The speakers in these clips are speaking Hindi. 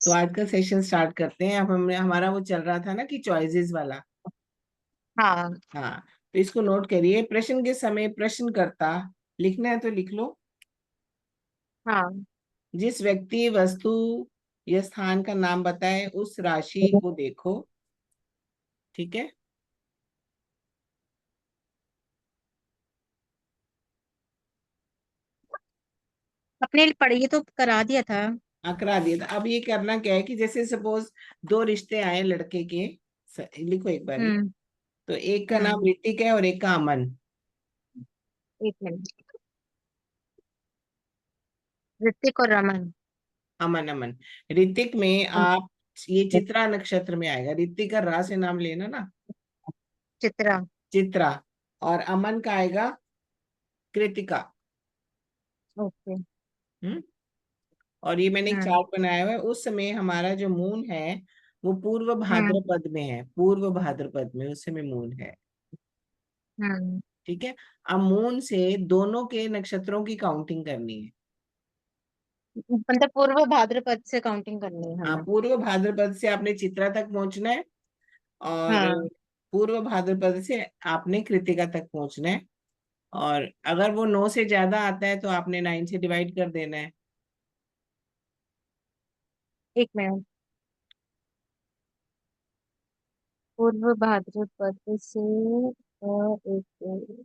तो आज का सेशन स्टार्ट करते हैं। अब हमने हमारा वो चल रहा था ना कि चॉइसेस वाला। हाँ। हाँ, तो इसको नोट करिए। प्रश्न के समय प्रश्नकर्ता, लिखना है तो लिख लो। हाँ। जिस व्यक्ति, वस्तु या स्थान का नाम बताए उस राशि को देखो। ठीक है। अपने पढ़िए तो करा दिया था। करा दिया था। अब ये करना क्या है कि जैसे सपोज दो रिश्ते आए लड़के के। लिखो एक बारी। हम्म। तो एक का नाम हम्म। ऋतिक है और एक का अमन। एक मिनट। ऋतिक और रमन। अमन अमन। ऋतिक में आप, ये चित्रा नक्षत्र में आएगा। ऋतिक का रा से नाम लेना ना, चित्रा। चित्रा। और अमन का आएगा कृतिका। ओके। हम्म। और ये मैंने एक हम्म। चार्ट बनाया हुआ है। उस समय हमारा जो मून है वो पूर्व हम्म। भाद्रपद में है। पूर्व भाद्रपद में उस समय मून है। हम्म। ठीक है। अब मून से दोनों के नक्षत्रों की काउंटिंग करनी है। मतलब पूर्व भाद्रपद से काउंटिंग करनी है हाँ, हमें। पूर्व भाद्रपद से आपने चित्रा तक पहुंचना है। और हाँ। पूर्व भाद्रपद से आपने कृतिका तक पहुंचना है। और अगर वो 9 से ज्यादा आता है तो आपने 9 से डिवाइड कर देना है। एक मिनट। पूर्व भाद्रपद से एक दो,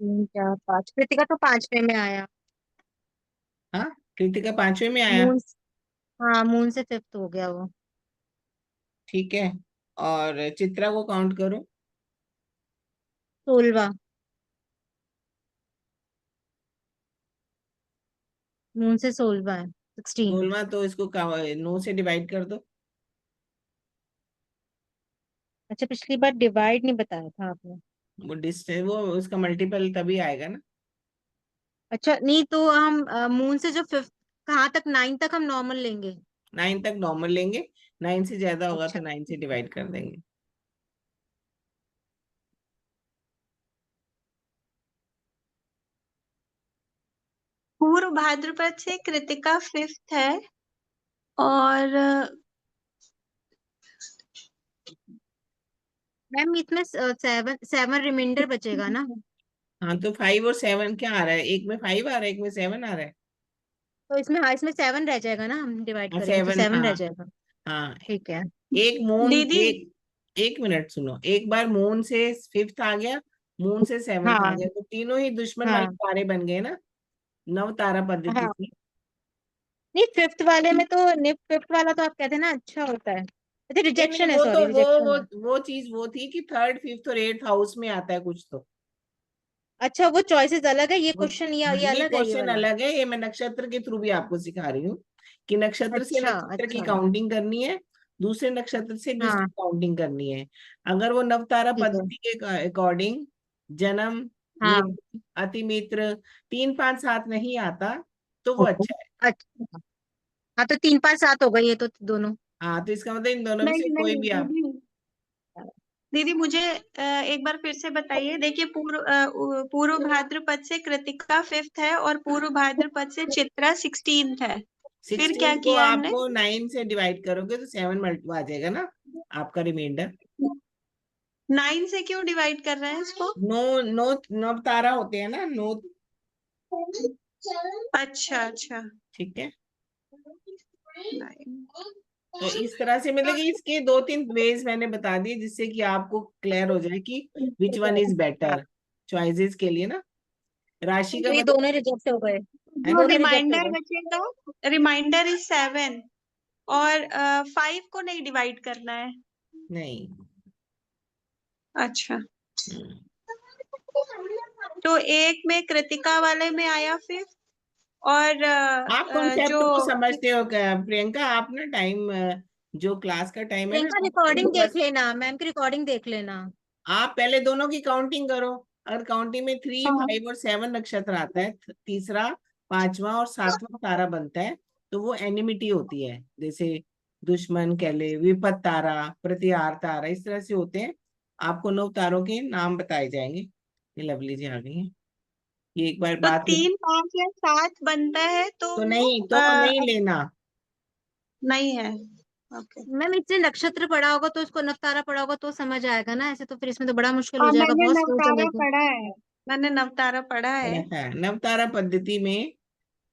तीन चार पाँच, कृतिका तो पांचवे में आया। हाँ, कृतिका पांचवे में आया। मून। हाँ, मून से फिफ्थ हो गया वो। ठीक है। और चित्रा को काउंट करो। 16। मून से 16 है। 16। 16वां तो इसको 9 से डिवाइड कर दो। अच्छा, पिछली बार डिवाइड नहीं बताया था आपने। वो डिस्टेंस, वो उसका मल्टीपल तभी आएगा ना। अच्छा नहीं, तो हम मून से जो फिफ्थ, कहाँ तक, 9 तक हम नॉर्मल लेंगे। 9 तक नॉर्मल लेंगे। 9 से ज्यादा होगा अच्छा। तो 9 से डिवाइड कर देंगे। पूर्व भाद्रपद से कृतिका फिफ्थ है। और मैम इसमें सेवन सेवन रिमाइंडर बचेगा ना। हाँ, तो 5 और 7 क्या आ रहा है? एक में 5 आ रहा है, एक में 7 आ रहा है। तो इसमें, हाँ, इसमें 7 रह जाएगा ना, हम डिवाइड हाँ, करेंगे तो 7। 7 रह हाँ। जाएगा। हाँ। ठीक है। एक मून, दीदी। एक एक मिनट सुनो। एक बार मून से फिफ्थ आ गया, मून से सेवन्थ आ हाँ। गया, तो तीनों ही दुश्मन वाले हाँ। तारे बन गए ना, नव तारा पद्धति हाँ। से। नहीं, फिफ्थ वाले में तो, नहीं, फिफ्थ वाला तो आप कहते हैं ना अच्छा होता है। अच्छा, नहीं नहीं, रिजेक्शन है, वो तो सॉरी, वो रिजेक्शन वो है। वो चीज वो थी कि थर्ड, फिफ्थ और एट्थ हाउस में आता है कुछ तो। अच्छा, वो चॉइसेस अलग है, ये वो, क्वेश्चन ये ये अलग है, ये क्वेश्चन वाला। अलग है। ये मैं नक्षत्र के थ्रू भी आपको सिखा रही हूँ कि नक्षत्र से अच्छा। नक्षत्र की अच्छा। काउंटिंग करनी है, दूसरे नक्षत्र से भी उसकी हाँ। काउंटिंग करनी है। अगर वो नवतारा ठीक है। पद्धति के अकॉर्डिंग जन्म, हाँ। मित्र, अतिमित्र, 3 5 7 नहीं आता तो वो अच्छा है। अच्छा। हाँ, तो 3 5 7 हो गई ये तो दोनों। हाँ, तो इसका मतलब इन दोनों में से नहीं कोई नहीं भी आप। दीदी। दीदी मुझे एक बार फिर से बताइए। देखिए, पूर्व भाद्रपद से कृतिका फिफ्थ है और पूर्व भाद्रपद से चित्रा 16th है। फिर क्या 16 को किया हमने? आपको 9 से डिवाइड करोगे तो 7 मल्टीपल आ जाएगा ना, आपका रिमाइंडर। 9 से क्यों डिवाइड कर रहे हैं इसको? नो, नो, नव तारा होते हैं ना, नो। अच्छा अच्छा। ठीक है। 9। तो इस तरह से मतलब कि इसके 2 3 वेज मैंने बता दिए जिससे कि आपको क्लियर हो जाए कि विच वन इज हाँ, बेटर चॉइसेस के लिए ना। राशि का तो ये मतलब, दोनों रिजेक्ट हो गए। है जो ना। दोनों रिजेक्ट हो रिमाइंडर गए। बचेगा, रिमाइंडर इज 7। और 5 को नहीं डिवाइड करना है। नहीं। अच्छा। हम्म। तो एक में कृतिका वाले में आया फिर। और आप कॉन्सेप्ट जो को समझते हो क्या प्रियंका? आप ना टाइम, जो क्लास का टाइम है ना, प्रियंका, वो रिकॉर्डिंग देख बस लेना, मैम की रिकॉर्डिंग देख लेना। आप पहले दोनों की काउंटिंग करो। अगर काउंटिंग में 3 हाँ। 5 और 7 नक्षत्र आता है, तीसरा, पांचवा और सातवां तारा बनता है, तो वो एनिमिटी होती है। जैसे दुश्मन कह ले, विपत तारा, प्रतिहार तारा, इस तरह से होते हैं। आपको 9 तारों के नाम बताए जाएंगे। ये लवली जी आ गई हैं। ये एक बार तो बात 3, 5 या 7 बनता है तो तो वो नहीं लेना। नहीं है। ओके। मैम इससे नक्षत्र पढ़ा होगा तो उसको नवतारा पढ़ा होगा तो समझ आएगा ना, ऐसे तो फिर इसमें तो बड़ा मुश्किल हो हाँ, जाएगा, मैंने बहुत सोच नवतारा लगे। पढ़ा है। मैंने नवतारा पढ़ा है। है नवतारा पद्धति में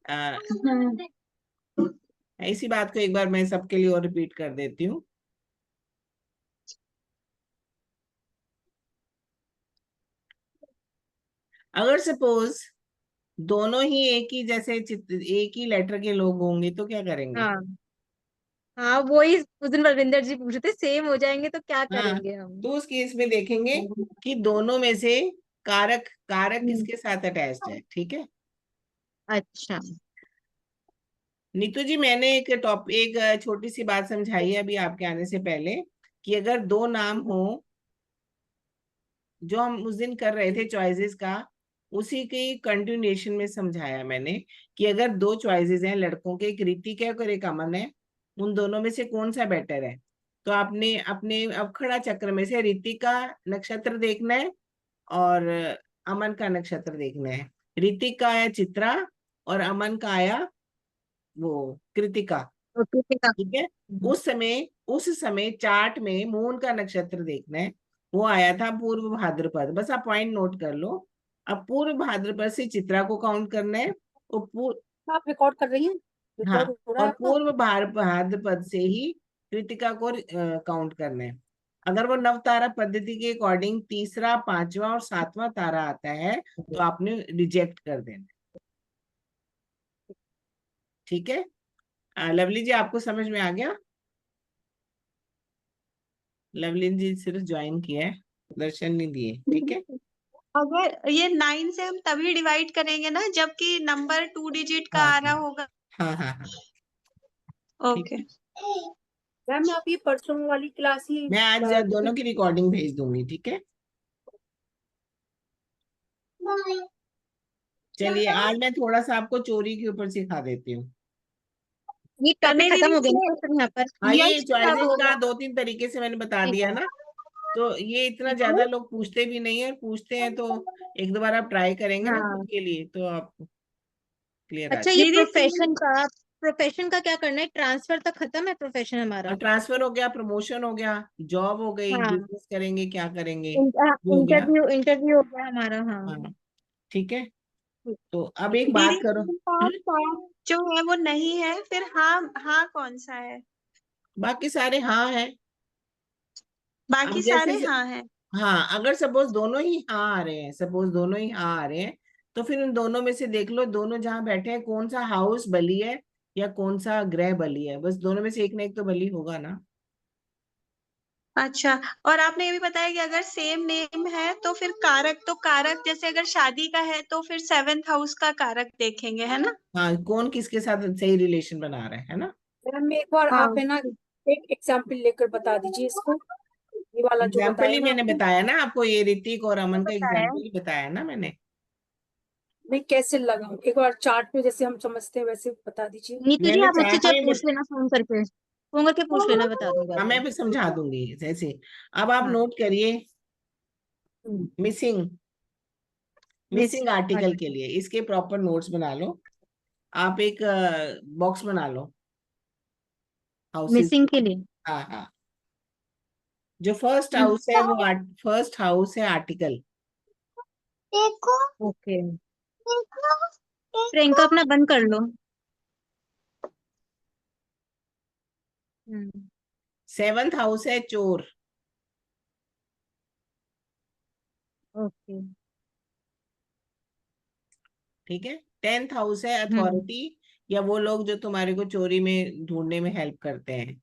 आ, हम्म। इसी बात को एक बार मैं सबके लिए और रिपीट कर देती हूँ। अगर सपोज दोनों ही एक ही जैसे एक ही लेटर के लोग होंगे तो क्या करेंगे? हाँ हाँ, वो ही उस दिन बलविंदर जी पूछ रहे थे, सेम हो जाएंगे तो क्या हाँ, करेंगे हम। तो उस केस में देखेंगे कि दोनों में से कारक कारक हम्म, किसके साथ अटैच्ड है। ठीक है अच्छा। नीतू जी, मैंने एक छोटी सी बात समझाई है अभी आपके आने से पहले, कि अगर दो नाम हो, जो हम उस दिन कर रहे थे चॉइसेस का, उसी के कंटिन्यूएशन में समझाया मैंने कि अगर दो चॉइसेस हैं लड़कों के, एक ऋतिक है और एक अमन है, उन दोनों में से कौन सा बेटर है? तो आपने अपने अवखड़ा चक्र में से ऋतिक का नक्षत्र देखना है और अमन का नक्षत्र देखना है। ऋतिक का आया चित्रा और अमन का आया वो कृतिका। ओके ठीक है। ठीक है, उस समय चार्ट में मून का नक्षत्र देखना है, वो आया था पूर्व भाद्रपद। बस आप पॉइंट नोट कर लो। अब पूर्व भाद्रपद से चित्रा को काउंट करना है, और आप रिकॉर्ड कर रही हैं? हाँ, रिकॉर्ड हो रहा और है आपका? पूर्व भाद्रपद से ही कृतिका को काउंट करना है। अगर वो नवतारा पद्धति के अकॉर्डिंग तीसरा, पांचवा और सातवां तारा आता है तो आपने रिजेक्ट कर देना। ठीक है, लवली जी आपको समझ में आ गया? लवली जी सिर्फ ज्वाइन किया है, दर्शन नहीं दिए। ठीक है, अगर ये 9 से हम तभी डिवाइड करेंगे ना जबकि नंबर 2 डिजिट का हाँ आ रहा होगा। हाँ हाँ हाँ, ठीक ओके। है। मैम आप ये परसों वाली क्लास ही मैं आज दोनों की रिकॉर्डिंग भेज दूंगी। ठीक है, चलिए आज मैं थोड़ा सा आपको चोरी के ऊपर सिखा देती हूँ। ये टॉपिक नहीं खत्म हो गया दीदी, ना फिर यहाँ पर। हाँ, ये यश कब चॉइसेस का होगा? 2-3 तरीके से मैंने बता ठीक दिया है। ना, तो ये इतना ज्यादा लोग पूछते भी नहीं है, पूछते हैं तो एक दो बार आप ट्राई करेंगे ना खुद हाँ, के लिए तो आप क्लियर आ अच्छा ये दीदी प्रोफेशन का क्या करना है? ट्रांसफर तक खत्म है प्रोफेशन हमारा। जाए। ट्रांसफर हो गया, प्रमोशन हो गया, जॉब हो गई, हाँ, बिजनेस करेंगे, क्या करेंगे, ये हो गया। इंटरव्यू इंटरव्यू हो गया हमारा, हाँ। हाँ, ठीक है। ठीक। तो अब एक दीदी बात करो। 5 जो है वो नहीं है, फिर हाँ हाँ कौन सा है? बाकी सारे हाँ है। अब बाकी जैसे सारे हाँ हैं। हाँ, अगर सपोज दोनों ही हाँ आ रहे हैं, सपोज दोनों ही हाँ आ रहे हैं, तो फिर उन दोनों में से देख लो, दोनों जहाँ बैठे हैं कौन सा हाउस बली है या कौन सा ग्रह बली है। बस दोनों में से एक ना एक तो बली होगा ना। अच्छा, और आपने ये भी बताया कि अगर सेम नेम है तो फिर कारक, तो कारक जैसे अगर शादी का है तो फिर 7th हाउस का कारक देखेंगे, है ना? हाँ, कौन किसके साथ सही रिलेशन बना रहा है ना। मैम एक बार हाँ। आप है ना एक एग्जाम्पल लेकर बता दीजिए इसको, ये वाला जो एग्जाम्पल बताया ही ना मैंने आपने। बताया ना आपको, ये ऋतिक और अमन का बताया एग्जाम्पल ही बताया ना मैंने। नहीं कैसे लगा, एक बार चार्ट में जैसे हम समझते हैं वैसे बता दीजिए। नीतू जी, मैंने आप मुझसे चार्ट चाहे में पूछ लेना, फोन करके पूछ लेना, बता दूंगा हाँ, आपको। मैं भी समझा दूंगी जैसे। अब आप हाँ। नोट करिए, हम्म, मिसिंग मिस मिसिंग आर्टिकल के अच्छा, लिए इसके प्रॉपर नोट्स बना लो। आप एक बॉक्स बना लो हाउसेस। मिसिंग के लिए। हाँ हाँ, जो फर्स्ट हम्म, हाउस है वो फर्स्ट हाउस है आर्टिकल। ओके। प्रियंका अपना बंद कर लो। हम्म, 7th हाउस है चोर। ओके। ठीक है, 10th हाउस है हम्म, अथॉरिटी, या वो लोग जो तुम्हारे को चोरी में ढूंढने में हेल्प करते हैं।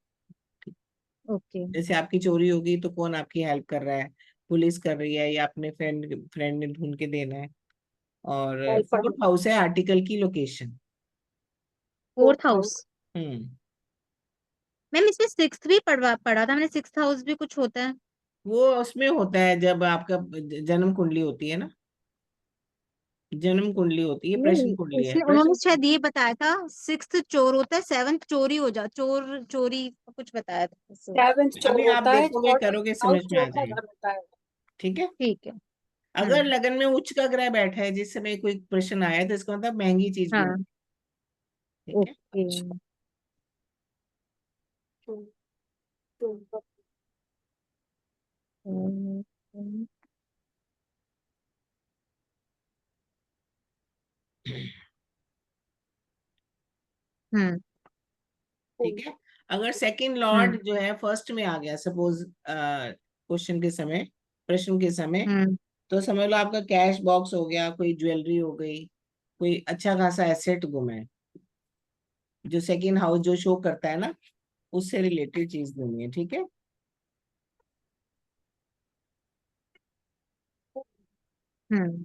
ओके। जैसे आपकी चोरी होगी तो कौन आपकी हेल्प कर रहा है? पुलिस कर रही है या अपने फ्रेंड फ्रेंड ने ढूंढ के देना है। और हेल्पर। 4th हाउस है आर्टिकल की location. Fourth house. Hmm, ma'am इसमें सिक्स्थ भी पढ़ा था मैंने, सिक्स्थ हाउस भी कुछ होता है? वो उसमें होता है जब आपका जन्म कुंडली होती है ना, जन्म कुंडली होती है, प्रश्न नहीं, कुंडली है, इसमें उन्होंने प्रश्न। शायद ये बताया था, सिक्स्थ चोर होता है, सेवंथ चोरी हो जा चोर चोरी कुछ बताया था इससे। 7th चोर अभी आप होता है देखोगे और करोगे 10th समझ में आ चोर का जाएगा। घर होता है। ठीक है, ठीक है। अगर लगन में उच्च का ग्रह बैठा है जिस समय कोई प्रश्न आया तो इसका मतलब महंगी चीज हाँ, ढूंढ, ठीक है। ओके। तो- तो- हम्म हम्म ठीक है। अगर सेकंड हम्म लॉर्ड जो है फर्स्ट में आ गया सपोज क्वेश्चन के समय, प्रश्न के समय, हम्म तो समझ लो आपका कैश बॉक्स हो गया, कोई ज्वेलरी हो गई, कोई अच्छा खासा एसेट गुम है, जो सेकंड हाउस जो शो करता है ना, उससे रिलेटेड चीज देनी है, ठीक है। हम्म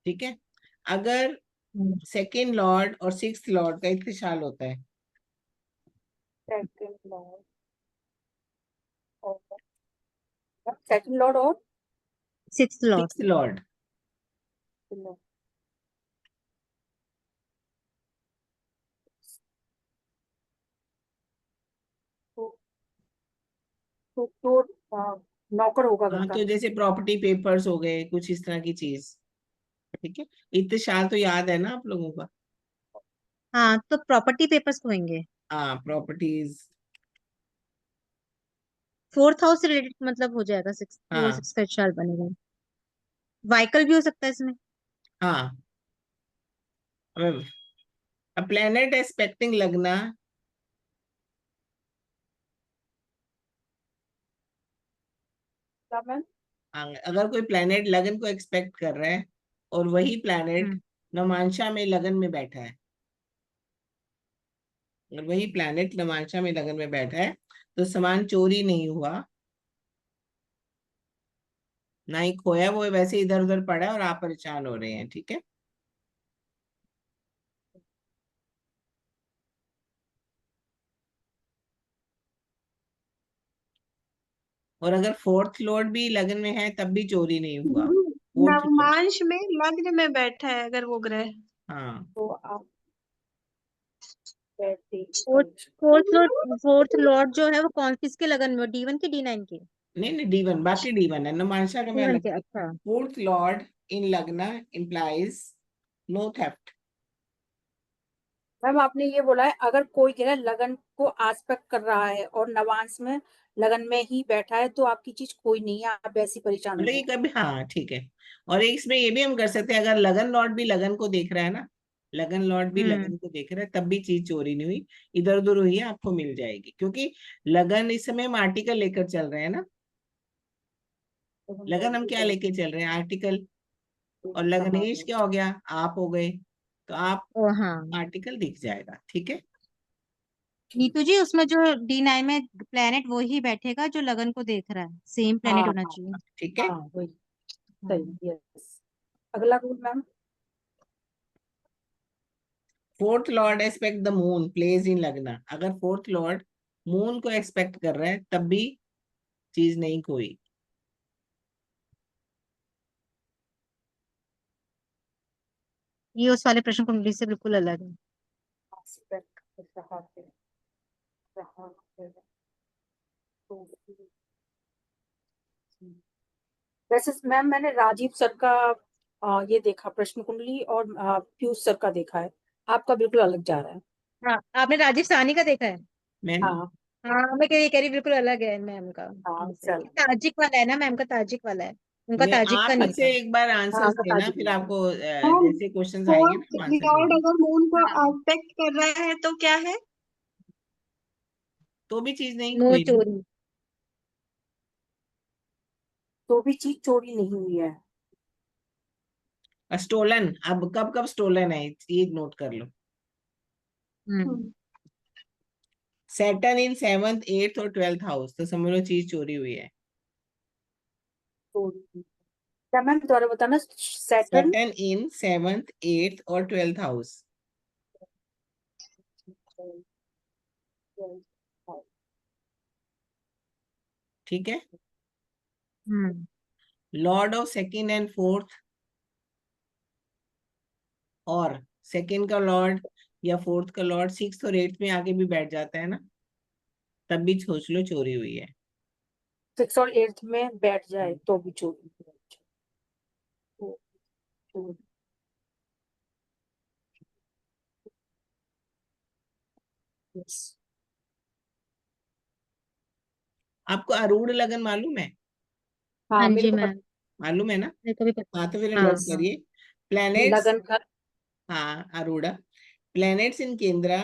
ठीक है। अगर हम्म सेकंड लॉर्ड और सिक्स्थ लॉर्ड का इत्तेशाल होता है, सेकंड लॉर्ड और सेकंड लॉर्ड और सिक्स लॉर्ड। सिक्स्थ लॉर्ड, तो हाँ, नौकर होगा घर हाँ का। तो जैसे प्रॉपर्टी पेपर्स हो गए, कुछ इस तरह की चीज, ठीक है। इत्तेशाल तो याद है ना आप लोगों का? हाँ, तो प्रॉपर्टी पेपर्स होंगे। हाँ प्रॉपर्टीज। फोर्थ हाउस से रिलेटेड मतलब हो जाएगा, सिक्स, वो हाँ सिक्स का चार्ट बनेगा। व्हीकल भी हो सकता है इसमें। हाँ। अब प्लेनेट एक्सपेक्टिंग लगना, क्या मैम? अगर कोई प्लेनेट लगन को एक्सपेक्ट कर रहा है और वही प्लेनेट हम्म नमांशा में लगन में बैठा है, अगर वही प्लेनेट नमांशा में लगन में बैठा है, तो सामान चोरी नहीं हुआ, ना ही खोया, वो वैसे इधर उधर पड़ा है और आप परेशान हो रहे हैं, ठीक है। और अगर फोर्थ लॉर्ड भी लगन में है तब भी चोरी नहीं हुआ, फोर्थ लॉर्ड। नवमांश में लग्न में बैठा है अगर वो ग्रह। हाँ तो आप बैठे फोर्थ फोर्थ लॉर्ड जो है वो कौन किसके लगन में, D1 के D9 के? नहीं नहीं, D1, बाकी D1 है, नमांशा का मैं D1 अलग। के, अच्छा। फोर्थ लॉर्ड इन लग्न implies नो थेफ्ट। मैम, आपने ये बोला है अगर कोई ग्रह लगन को आस्पेक्ट कर रहा है और नवांश में लगन में ही बैठा है तो आपकी चीज कोई नहीं है, आप वैसी परेशान मतलब ये हो। कभी, हाँ ठीक है। और एक इसमें ये भी हम कर सकते हैं, अगर लगन लॉर्ड भी लगन को देख रहा है ना, लगन लॉर्ड भी हम्म लगन को देख रहा है, तब भी चीज चोरी नहीं हुई, इधर उधर हुई है, आपको मिल जाएगी, क्योंकि लगन इस समय हम आर्टिकल लेकर चल रहे हैं ना। लगन हम क्या लेके चल रहे हैं? आर्टिकल। और लगनेश क्या हो गया? आप हो गए, तो आप ओ हाँ। आर्टिकल दिख जाएगा, ठीक है। नीतू जी, उसमें जो D9 में प्लेनेट वो ही बैठेगा जो लगन को देख रहा है, सेम हाँ प्लेनेट होना हाँ चाहिए। ठीक है। हाँ, वही हाँ। सही। यस। अगला rule ma'am. Fourth Lord expect the moon place in लगना, अगर फोर्थ लॉर्ड मून को एक्सपेक्ट कर रहा है तब भी चीज नहीं खोई। ये उस वाले प्रश्न कुंडली से बिल्कुल अलग है। Aspect कर रहा है तो वैसे मैम मैंने राजीव सर का ये देखा प्रश्न कुंडली और पीयूष सर का देखा है, आपका बिल्कुल अलग जा रहा है। हाँ, आपने राजीव साहनी का देखा है? मैंने, हाँ हाँ, मैं कह रही बिल्कुल अलग है मैम का हाँ हमसे। चल। ताजिक वाला है ना मैम का, ताजिक वाला है, उनका मैं ताजिक का आप नहीं इसे था। एक बार हाँ आंसर्स बता देना, फिर दीजिए। आपको मैम, जैसे क्वेश्चंस आएंगे ना फोर्थ हम आंसर लॉर्ड देंगे। अगर मून को हाँ, एस्पेक्ट कर रहा है तो क्या है? तो भी चीज नहीं नो खोई ना। चोरी। तो भी चीज चोरी नहीं हुई है। स्टोलन, अब कब कब स्टोलन है ये नोट कर लो। हम्म सैटर्न इन सेवंथ, एट्थ और ट्वेल्थ हाउस, तो समझ लो चीज चोरी हुई है। चोरी क्या मैम, दोबारा बताना। Saturn. Saturn in seventh, eighth और ट्वेल्थ हाउस, ठीक है। Hmm lord of second and fourth, और सेकंड का लॉर्ड या फोर्थ का लॉर्ड सिक्स और एट्थ में आके भी बैठ जाता है ना, तब भी सोच लो चोरी हुई है। 6 और 8 में बैठ जाए तो भी चोरी। तो- तो- yes। आपको आरूढ़ लगन मालूम है? हाँ हाँ मेरे जी को मैम, मालूम है ना? मेरे को भी पता। हाँ तो फिर हाँ नोट यस, करिए। प्लैनेट्स, लगन का हाँ आरूढ़, प्लैनेट्स इन केंद्र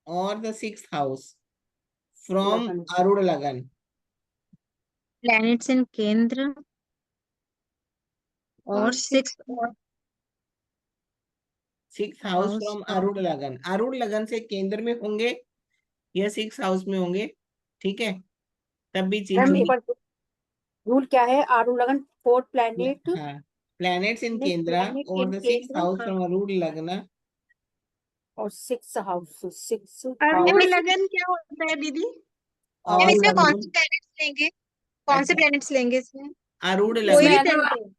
और द सिक्स्थ हाउस फ्रॉम लगन आरूढ़ लगन। प्लैनेट्स इन केंद्र और और six six house house from आरूढ़ लगन, आरूढ़ लगन से केंद्र में होंगे या सिक्स हाउस में होंगे, ठीक है, तब भी चीज मैम एक चोरी। बार रूल क्या है? आरूढ़ लगन 4 प्लैनेट हाँ, प्लैनेट्स इन केंद्र प्लैनेट और इन द सिक्स केंद्र हाउस फ्रॉम आरूढ़ लग्न। और 6 हाउस, 6 अरूण हाउस लगन क्या होता है दीदी? मैम और इसमें कौन से आरूढ़, प्लैनेट्स लेंगे? कौन से अच्छा प्लैनेट्स लेंगे इसमें? आरूढ़ कोई लगन। भी इसमें है ना, प्लैनेट?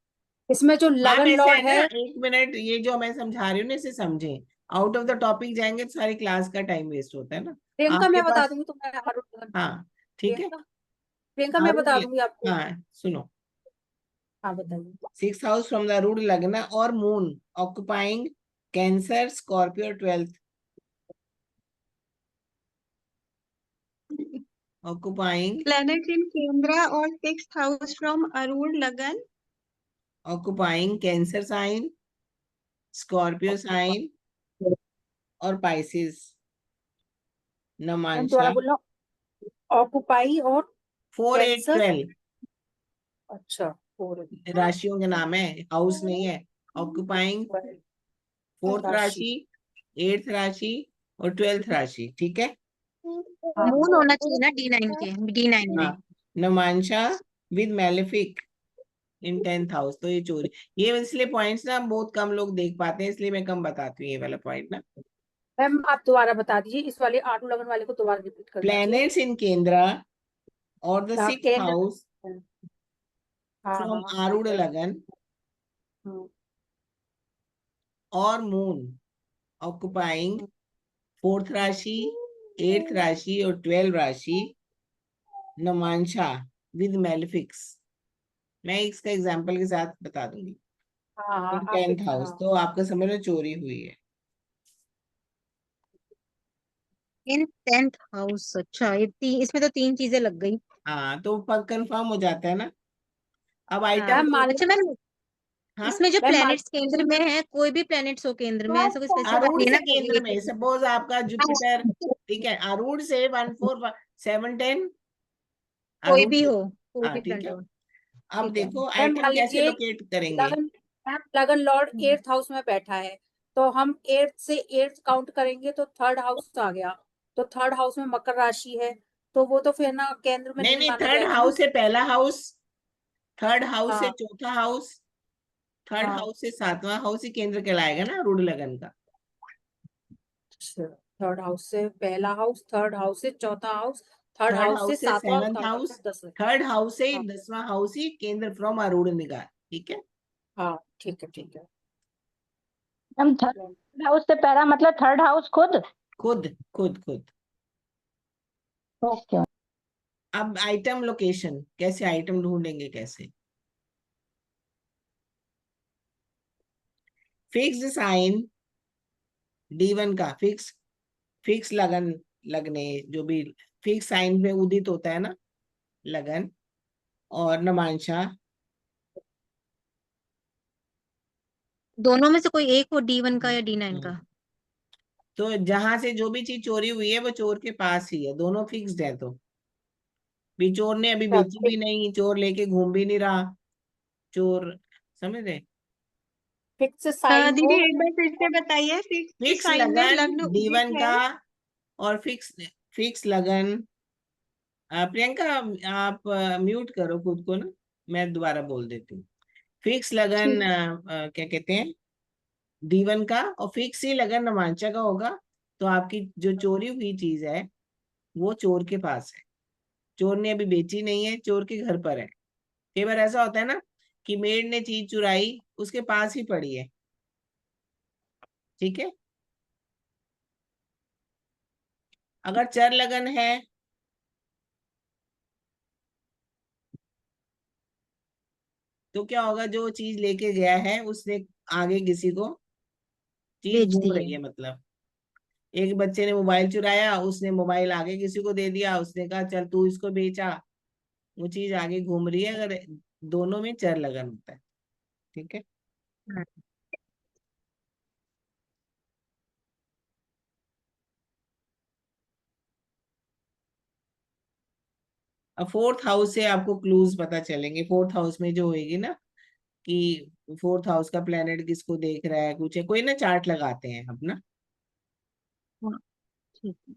इसमें जो मैम लगन ऐसे लॉर्ड है ना, है। एक मिनट, ये जो मैं समझा रही हूँ ना इसे समझे, आउट ऑफ द टॉपिक जाएंगे तो सारी क्लास का टाइम वेस्ट होता है ना। प्रियंका आपके मैं बता पास, दूंगी तुम्हें आरूढ़ लगन। हाँ ठीक है, प्रियंका प्रियंका मैं आरूढ़ बता दूंगी आपको। हाँ सुनो, हाँ बताइए। सिक्स हाउस फ्रॉम द आरूढ़ लग्न और moon occupying Cancer Scorpio 12th, occupying planet in केंद्र और सिक्स्थ हाउस फ्रॉम अरूण लगन occupying Cancer sign, Scorpio sign और पाइसिस मैम दोबारा नमांशा। बोल रहा हूँ, ऑक्युपाई और 4 8 कैंसर। 12 अच्छा, 4 राशियों के नाम है, हाउस नहीं है। ऑक्युपाइंग फोर्थ राशि। राशि, एट्थ राशि और 12th राशि, ठीक है। हाँ मून होना चाहिए ना D9 के, D9 हाँ, में। नमांशा with malefic in 10th house, तो ये चोरी, ये इसलिए पॉइंट्स ना बहुत कम लोग देख पाते हैं, इसलिए मैं कम बताती हूँ ये वाला पॉइंट ना। मैम आप दोबारा बता दीजिए, इस वाले आरूढ़ लगन वाले को दोबारा रिपीट कर दीजिए। प्लैनेट्स इन केंद्र और द हाँ, सिक्स्थ केंद्र। हाउस हाँ फ्रॉम हाँ आरूढ़ लगन हम्म, और मून ऑक्युपाइंग फोर्थ राशि, एट्थ राशि और 12 राशि नमांशा विद मैलेफिक्स। मैं इसका एग्जाम्पल के साथ बता दूंगी। हाँ हाँ इन आप 10th हाउस, हाँ तो आपका समझ लो चोरी हुई है। इन 10th हाउस, अच्छा ये इसमें तो 3 चीजें लग गई। हाँ तो कंफर्म हो जाता है ना। अब हाँ आइटम मैम मान अच्छा मैम, हाँ, इसमें जो मैम मान प्लैनेट्स केंद्र में है, कोई भी प्लैनेट्स हो केंद्र में, ऐसा कोई स्पेसिफाई आरूढ़ नहीं है से ना केंद्र कि में, सपोज आपका जुपिटर, ठीक है, आरूढ़ से 1 4 7 10 कोई आरूढ़ भी से, हो, कोई हाँ भी ठीक प्लैनेट है। हो। अब ठीक है। देखो मैम आइटम मान कैसे लीजिए लोकेट करेंगे। लगन, मैम लगन लॉर्ड 8th हाउस में बैठा है, तो हम 8th से 8th काउंट करेंगे तो 3rd हाउस आ गया। तो 3rd हाउस में मकर राशि है, तो वो तो फिर ना केंद्र में नहीं नहीं नहीं, माना थर्ड जाएगा ना। हाउस से पहला हाउस, थर्ड हाउस से हाँ चौथा हाउस, थर्ड हाँ हाउस से सातवां हाउस ही केंद्र कहलाएगा ना आरूढ़ लगन का। अच्छा, 3rd हाउस से पहला हाउस, 3rd हाउस से चौथा हाउस, 3rd थर्ड हाउस से हाउस से 7वां, 7th 3rd हाउस हाउस, से 10वां। थर्ड हाउस से हाँ 10वां हाउस ही केंद्र फ्रॉम आरूढ़ निगाह, ठीक है। हाँ ठीक है ठीक है। हम थर्ड हाउस से पहला मतलब थर्ड हाउस खुद। खुद खुद खुद। ओके। अब आइटम लोकेशन, कैसे आइटम ढूंढेंगे कैसे। फिक्स साइन D1 का, फिक्स फिक्स लगन, लगने जो भी फिक्स साइन पे उदित होता है ना लगन, और नमांशा, दोनों में से कोई एक हो, D1 का या D9 का। तो जहां से जो भी चीज चोरी हुई है वो चोर के पास ही है, दोनों फिक्स्ड है, तो भी चोर ने अभी बेची भी नहीं, चोर लेके घूम भी नहीं रहा, चोर, समझ रहे। फिक्स साइन दीदी हो। एक बार फिर से बताइए, फिक्स फिक्स साइन में लगन लग्न D1 उदित है। का और फिक्स फिक्स लगन, प्रियंका आप म्यूट करो खुद को ना, मैं दोबारा बोल देती हूँ। फिक्स लगन ठीक। क्या कहते हैं D1 का, और फिक्स ही लगन नमांशा का होगा, तो आपकी जो चोरी हुई चीज है वो चोर के पास है, चोर ने अभी बेची नहीं है, चोर के घर पर है। कई बार ऐसा होता है ना कि मेड ने चीज चुराई, उसके पास ही पड़ी है, ठीक है। अगर चर लगन है तो क्या होगा, जो चीज लेके गया है उसने आगे किसी को चीज बेच घूम दी रही है। है, मतलब एक बच्चे ने मोबाइल चुराया, उसने मोबाइल आगे किसी को दे दिया, उसने कहा चल तू इसको बेचा, वो चीज आगे घूम रही है। अगर दोनों में चर लगन होता है, ठीक है। हाँ, अब फोर्थ हाउस से आपको क्लूज पता चलेंगे। फोर्थ हाउस में जो होएगी ना, कि फोर्थ हाउस का प्लेनेट किसको देख रहा है, कुछ है, कोई ना चार्ट लगाते हैं अपना। हाँ, ठीक है।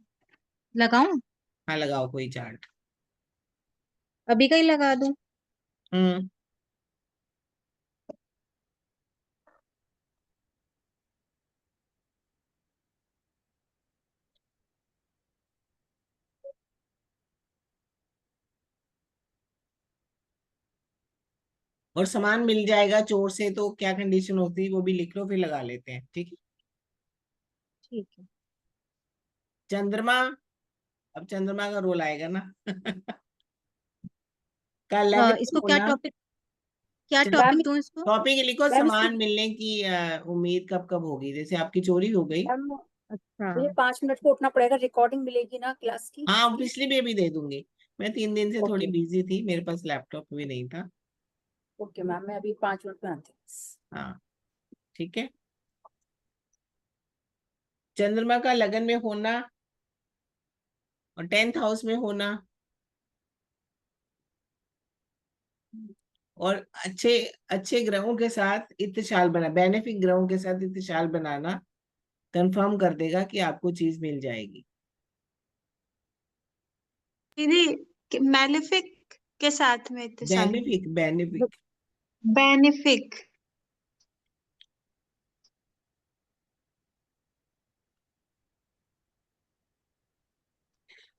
लगाऊं? हाँ लगाओ कोई चार्ट। अभी का ही लगा दूं? हम्म। और सामान मिल जाएगा चोर से, तो क्या कंडीशन होती है वो भी लिख लो, फिर लगा लेते हैं, ठीक है। ठीक है। चंद्रमा, अब चंद्रमा का रोल आएगा ना का लग्न इसको क्या होना। टॉपिक, क्या चंद्रमा टॉपिक मैम दूं इसको? टॉपिक लिखो, मैम इसकी सामान मिलने की उम्मीद कब कब होगी, जैसे आपकी चोरी हो गई। मैम अच्छा। मुझे 5 मिनट को उठना पड़ेगा, रिकॉर्डिंग मिलेगी ना क्लास की? हाँ पिछली भी अभी दे दूंगी। मैं 3 दिन से थोड़ी ओके बिजी थी, मेरे पास लैपटॉप भी नहीं था। ओके मैम, मैं अभी 5 मिनट में आती हूँ। हाँ ठीक है। चंद्रमा का लगन में होना और 10th हाउस में होना, और अच्छे अच्छे ग्रहों के साथ इत्तेशाल बना, बेनिफिक ग्रहों के साथ इत्तेशाल बनाना कंफर्म कर देगा कि आपको चीज मिल जाएगी। दीदी मैलिफिक के साथ में इत्तेसाल? Benefic benefic. बेनिफिक।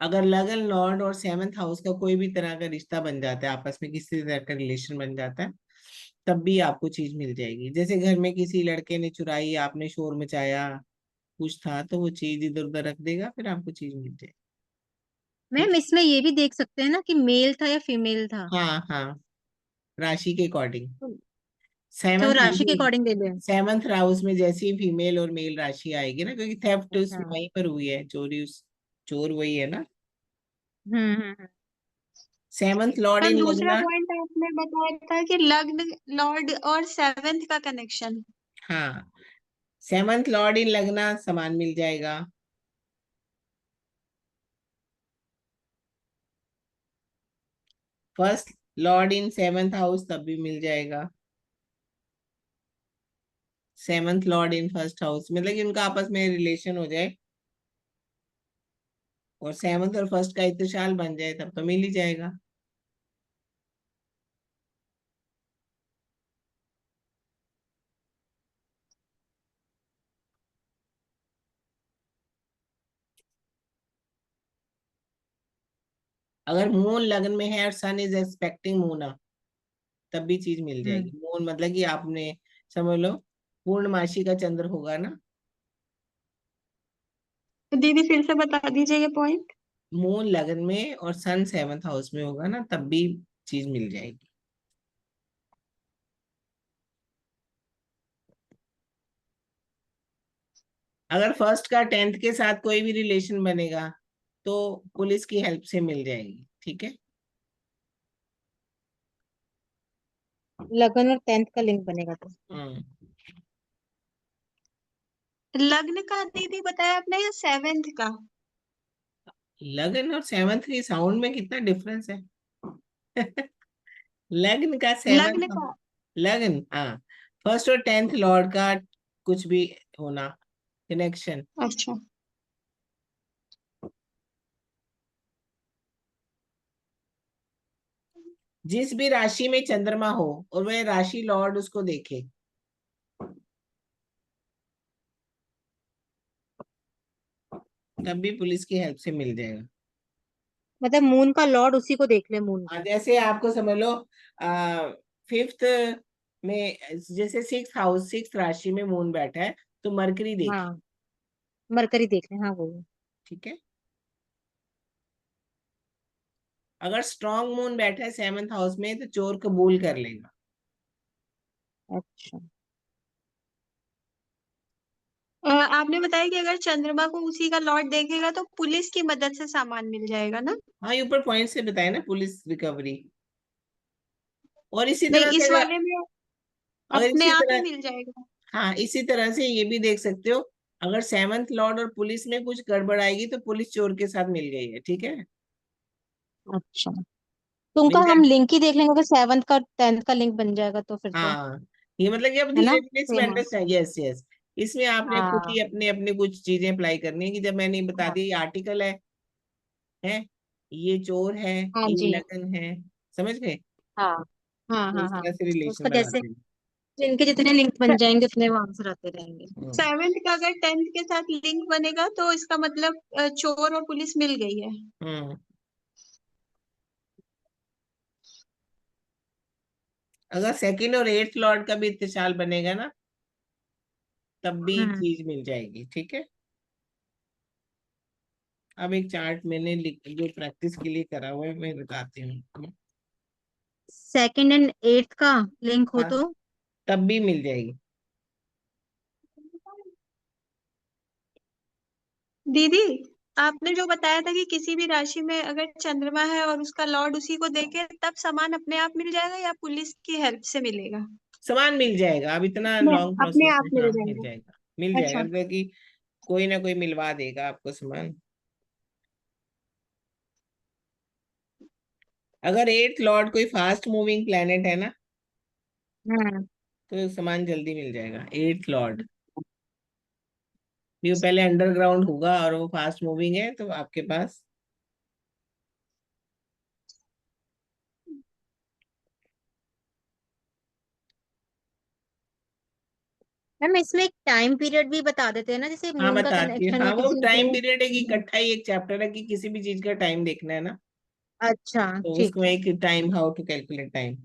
अगर लगन लॉर्ड और 7th हाउस का कोई भी तरह का रिश्ता बन जाता है, आपस में किसी तरह का रिलेशन बन जाता है, तब भी आपको चीज मिल जाएगी। जैसे घर में किसी लड़के ने चुराई, आपने शोर मचाया, कुछ था, तो वो चीज इधर उधर रख देगा, फिर आपको चीज मिल जाएगी, ठीक मैम इसमें ये भी देख सकते हैं ना कि मेल था या फीमेल था? है। हाँ हाँ, राशि के अकॉर्डिंग। अच्छा, वो सेवंथ राशि के अकॉर्डिंग ले लें। सेवंथ हाउस में जैसी ही फीमेल और मेल राशि आएगी ना, क्योंकि थेफ्ट अच्छा। उसमें वहीं पर हुई है, चोरी उस चोर वही है ना। हम्म। 7th लॉर्ड और इन दूसरा लगना। पॉइंट आपने बताया था कि लग्न लॉर्ड और सेवेंथ का कनेक्शन। हाँ, 7th लॉर्ड इन लगना, सामान मिल जाएगा। फर्स्ट लॉर्ड इन 7th हाउस, तब भी मिल जाएगा। 7th Lord in first house, मतलब कि उनका आपस में रिलेशन हो जाए और 7th और फर्स्ट का इत्तेशाल बन जाए, तब तो मिल ही जाएगा। अगर मून लगन में है और सन इज एक्सपेक्टिंग मून, तब भी चीज मिल हम्म। जाएगी। मून मतलब कि आपने समझ लो पूर्णमासी का चंद्र होगा ना। तो दीदी फिर से बता दीजिए ये पॉइंट। मून लगन में और सन 7th हाउस में होगा ना, तब भी चीज मिल जाएगी। अगर फर्स्ट का 10th के साथ कोई भी रिलेशन बनेगा, तो पुलिस की हेल्प से मिल जाएगी, ठीक है। लगन और 10th का लिंक बनेगा तो। हम्म। लग्न का दीदी बताया आपने या सेवेंथ का? लगन और 7th की साउंड में कितना डिफरेंस है लगन का लग्न 7th, का। लगन हाँ, फर्स्ट और 10th लॉर्ड का कुछ भी होना, कनेक्शन। अच्छा। जिस भी राशि में चंद्रमा हो और वह राशि लॉर्ड उसको देखे, तब भी पुलिस की हेल्प से मिल जाएगा। मतलब मून का लॉर्ड उसी को देख ले, मून को। जैसे आपको समझ लो 5th में, जैसे 6th हाउस, 6th राशि में मून बैठा है, तो मरकरी देखे, हाँ, मरकरी देख ले, हाँ वो। ठीक है। अगर स्ट्रॉन्ग मून बैठा है 7th हाउस में, तो चोर कबूल कर लेगा। अच्छा। आपने बताया कि अगर चंद्रमा को उसी का लॉर्ड देखेगा तो पुलिस की मदद से सामान मिल जाएगा ना? हाँ, ये ऊपर पॉइंट से बताया ना, पुलिस रिकवरी। और इसी नहीं, तरह से इस वाले में अगर अपने इसी आप ही तरह, मिल जाएगा। हाँ इसी तरह से ये भी देख सकते हो, अगर सेवंथ लॉर्ड और पुलिस में कुछ गड़बड़ आएगी तो पुलिस चोर के साथ मिल गई है, ठीक है, अच्छा, तो उनका मिल हम जाए। लिंक ही देख लेंगे, अगर 7th का 10th का लिंक बन जाएगा तो फिर तो, हाँ, ये मतलब कि अब है ना, धीरे धीरे इसमें सेम है। अंडरस्टैंड, यस यस, इसमें आपने खुद हाँ ही अपने अपने कुछ चीजें अप्लाई करनी है, कि जब मैंने बता हाँ दिया ये आर्टिकल है, ये चोर है, हाँ ये जी। लगन है, समझ गए, हाँ हाँ तो हाँ इस हाँ, तरह से तो उसका रिलेशन जैसे बनाते हैं। जिनके जितने लिंक बन जाएंगे उतने वो आंसर आते रहेंगे। हम्म। 7th का अगर 10th के साथ लिंक बनेगा तो इसका मतलब चोर और पुलिस मिल गई है। हम्म। अगर सेकंड और एट्थ लॉर्ड का भी इत्तेसाल बनेगा ना, तब भी हम्म। चीज मिल जाएगी, ठीक है। अब एक चार्ट मैंने जो प्रैक्टिस के लिए करा हुआ है मैं बताती हूँ। 2nd and 8th का लिंक हो हाँ, तो, तब भी मिल जाएगी। दीदी, आपने जो बताया था कि किसी भी राशि में अगर चंद्रमा है और उसका लॉर्ड उसी को देखे तब सामान अपने आप मिल जाएगा या पुलिस की हेल्प से मिलेगा? सामान मिल जाएगा, अब इतना नहीं, लॉन्ग अपने प्रोसेस आप है, मिल हाँ मिल जाएगा। जाएगा, मिल जाएगा, अच्छा। मतलब कि कोई ना कोई मिलवा देगा आपको सामान। अगर एट्थ लॉर्ड कोई फास्ट मूविंग प्लेनेट है ना, हम्म, तो सामान जल्दी मिल जाएगा, एट्थ लॉर्ड भी वो पहले अंडरग्राउंड होगा और वो फास्ट मूविंग है तो आपके पास। मैम इसमें एक टाइम पीरियड भी बता देते हैं ना, जैसे हाँ मून का बताती है, कनेक्शन हाँ है वो किसी टाइम से। पीरियड एक इकट्ठा ही एक चैप्टर है कि किसी भी चीज का टाइम देखना है ना, अच्छा तो ठीक उसको है। एक time, how to calculate time.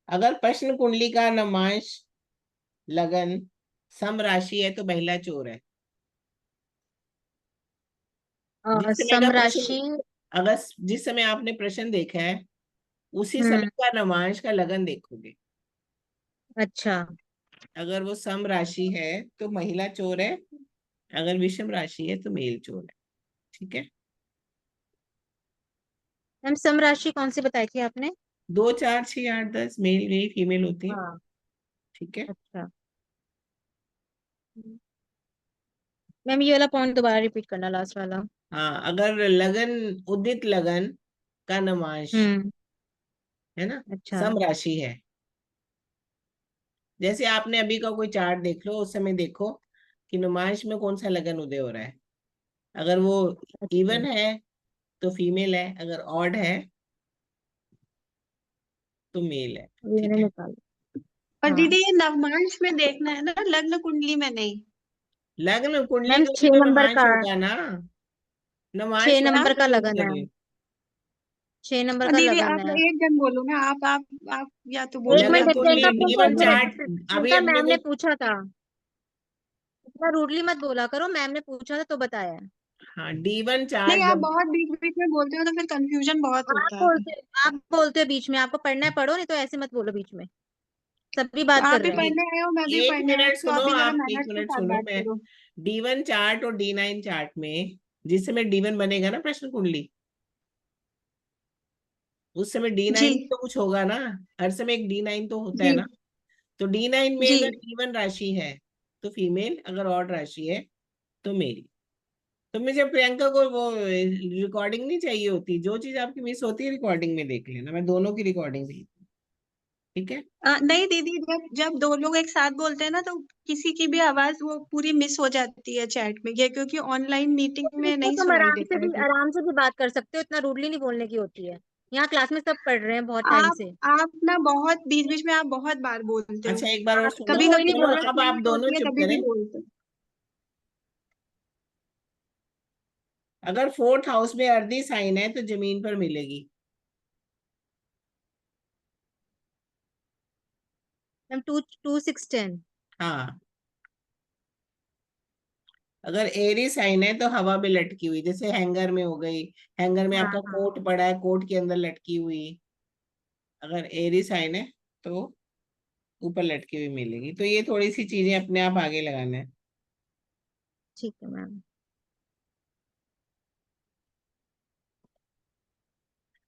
अगर प्रश्न कुंडली का नमांश लगन सम राशि है तो महिला चोर है। जिस समय का सम प्रश्न, राशि। अगर जिस समय आपने प्रश्न देखा है उसी समय हम्म। का नमांश का लगन देखोगे, अच्छा, अगर वो सम राशि है तो महिला चोर है, अगर विषम राशि है तो मेल चोर है, ठीक है। मैम सम राशि कौन सी बताई थी आपने? 2 4 6 8 10 मेल नहीं फीमेल होती है, हाँ। ठीक है। अच्छा मैम, ये वाला पॉइंट दोबारा रिपीट करना, लास्ट वाला। हाँ, अगर लगन, उदित लगन का नमांश हम्म। है ना, अच्छा सम राशि है, जैसे आपने अभी का कोई चार्ट देख लो, उस समय देखो कि नुमाइश में कौन सा लगन उदय हो रहा है। अगर वो अच्छा, इवन है तो फीमेल है, अगर ऑड है तो मेल है, ये ठीक मैंने है। निकाला। और हाँ दीदी, ये नवमांश में देखना है ना, लग्न कुंडली में नहीं? लग्न कुंडली मैम का भी 6 तो नंबर नमांश का, होगा ना, नमांश 6 वाली नंबर हाँ। का मैं यूज लगन कर है, रही हूँ। 6 नंबर और का दीदी, लगन आप है। एक जन बोलो ना, आप या तो बोलो एक या मिनट लगन तो प्रियंका, कुंडली मैं प्रियंका D1 एक बोलूँ। चार्ट, मिनट, अभी प्रियंका अपने मैम को, ने पूछा था, इतना रूडली मत बोला करो, मैम ने पूछा था तो बताया है। हाँ D1 नहीं, चार्ट आप जब, बहुत बीच बीच में बोलते हो तो फिर कंफ्यूजन बहुत आप होता है। बोलते आप बोलते हो बीच में, आपको पढ़ना है पढ़ो, नहीं तो ऐसे मत बोलो बीच में, सभी तो बात आप कर भी रहे हैं। पढ़ने आए हो, मैं भी एक पढ़ने आई हूँ, मिनट तो आप सुनो, भी जरा आप एक मेहनत के मिनट साथ सुनो, बात मैं करो। D1 चार्ट और D9 चार्ट में, जिस समय D1 बनेगा ना प्रश्न कुंडली, उस समय जी। D9 तो कुछ होगा ना, हर समय एक D9 तो होता है जी। ना, तो D9 में जी। अगर इवन राशि है तो फीमेल, अगर ऑड राशि है तो मेल। तो मुझे प्रियंका को वो रिकॉर्डिंग नहीं चाहिए होती, जो चीज आपकी मिस होती है रिकॉर्डिंग में देख लेना, मैं दोनों की रिकॉर्डिंग भेज दूँ, ठीक है। नहीं दीदी, जब जब दो लोग एक साथ बोलते हैं ना तो किसी की भी आवाज वो पूरी मिस हो जाती है चैट में, ये क्योंकि ऑनलाइन मीटिंग में इसको नहीं तुम सुनाई देता है फिर। आराम से भी बात कर सकते हो, इतना रूडली नहीं बोलने की होती है। यहाँ क्लास में सब पढ़ रहे हैं बहुत टाइम आप से। आप ना बहुत बीच बीच में आप बहुत बार बोलते हो। अच्छा एक बार और आप सुनो, कभी कोई कभी नहीं सुनो, बोल जरूरत अब आप नहीं दोनों होती है चुप तभी भी करें। बोलते हो। अगर फोर्थ हाउस में अर्धी साइन है तो जमीन पर मिलेगी। मैम 2 2 6 10। हाँ, अगर एरी साइन है तो हवा में लटकी हुई, जैसे हैंगर में हो गई, हैंगर में हाँ आपका हाँ। कोट पड़ा है, कोट के अंदर लटकी हुई, अगर एरी साइन है तो ऊपर लटकी हुई मिलेगी। तो ये थोड़ी सी चीजें अपने आप आगे लगाना है। ठीक है मैम।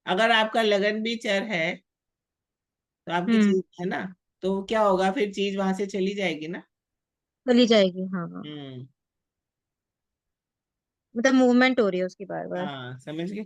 अगर आपका लगन भी चर है तो आपकी हम्म। चीज है ना, तो क्या होगा फिर, चीज वहां से चली जाएगी ना। चली जाएगी, हाँ हाँ। हम्म। मतलब मूवमेंट हो रही है उसकी बार बार। हाँ, समझ गए।